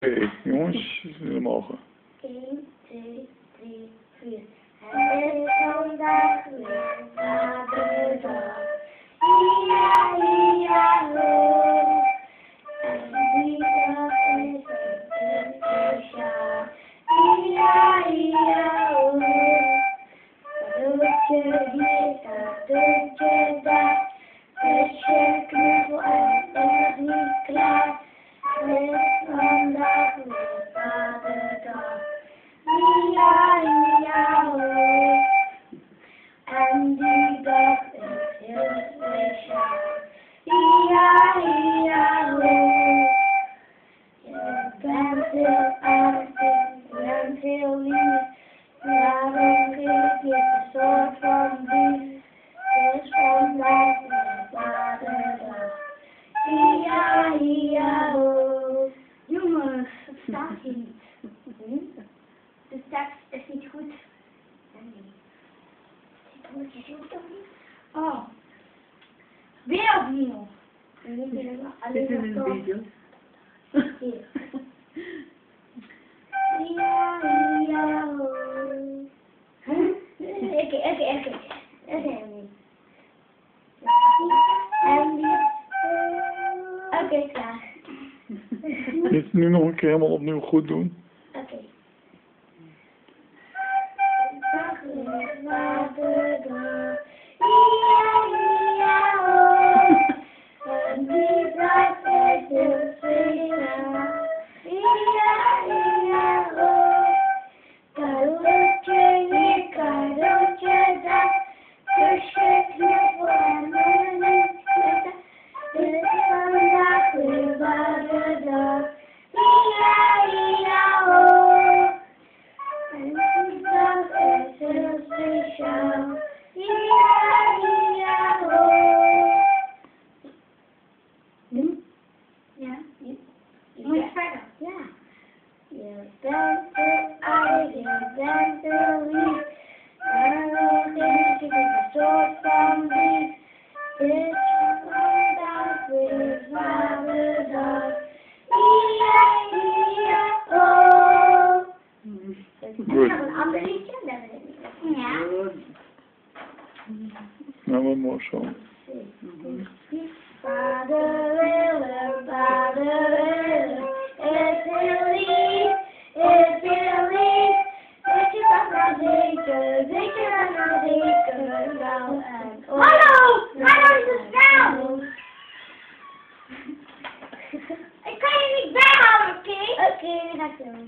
Oké, jongens, we mogen. 1, 2, 3, 4. Het is vandaag weer Vaderdag. Ia, ia, ho. En die dag is het speciaal. Ia, ia, ho. Cadeautje hier, cadeautje daar. Kusje, knuffel en nog niet klaar. Het is vandaag weer Vaderdag. Ia, ia, ho. En die dag is heel speciaal. Ia, ia, ho. Je bent heel aardig, je bent heel lief. Daarom geef je een soort van lief. Dus vandaag weer Vaderdag. Ia, ia, ho. Jongens, het staat hier niet. De tekst is niet goed. Nee. Dit woordje zoekt toch niet? Oh. Weer opnieuw. Dit is een video. Hier. Ia, ia, ho. Oké. En die... Oké, klaar. Dit nu nog een keer helemaal opnieuw goed doen. Oké. Dag weer Vaderdag. Ia, ia, ho. En die dag is heel speciaal. Ia, ia, ho. Cadeautje hier, cadeautje daar. Kusje, knuffel en nog niet klaar. Het is vandaag weer Vaderdag. Ia, ia, ho. En die dag is heel speciaal. Ia, ia, ho. Ja? Moet je verder? Ja. Je bent heel aardig, je bent heel lief. Daarom geef je een soort van lief. Het is vandaag weer Vaderdag. Ia, ia, ho. Goed. Nog een ander liedje? Dat weet ik niet. Ja. Nou, wat mooi zo. Vader Willem, is heel lief, is heel lief. Weet je wat nou zeker, weet je wat nou zeker, nou en oh. Hallo, is het snel? Ik kan je niet bijhouden, oké? Oké, we gaan het doen.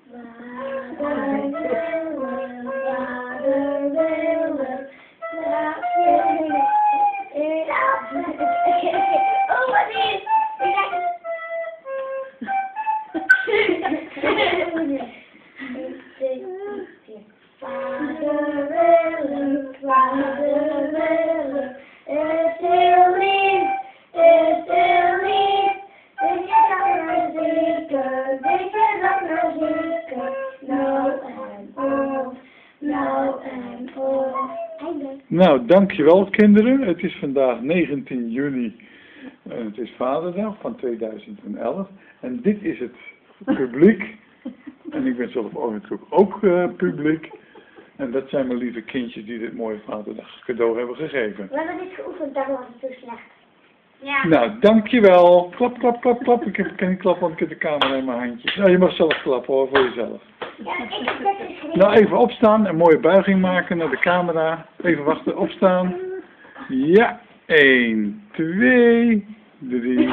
Vader Willem, oh, wat is? Ik ga het. Vader Willem, is heel lief, is heel lief. Weet je dat nou zeker, weet je dat nou zeker? Nou en oh. Nou, dankjewel kinderen. Het is vandaag 19 juni en het is Vaderdag van 2011. En dit is het publiek. En ik ben zelf natuurlijk ook publiek. En dat zijn mijn lieve kindjes die dit mooie Vaderdag cadeau hebben gegeven. We hebben dit geoefend, daarom was het zo slecht. Ja. Nou, dankjewel. Klap, klap, klap, klap. Ik kan niet klappen, want ik heb de camera in mijn handjes. Nou, je mag zelf klappen hoor, voor jezelf. Ja, ik heb het geschreven. Nou, even opstaan, een mooie buiging maken naar de camera. Even wachten, opstaan. Ja, 1, 2, 3.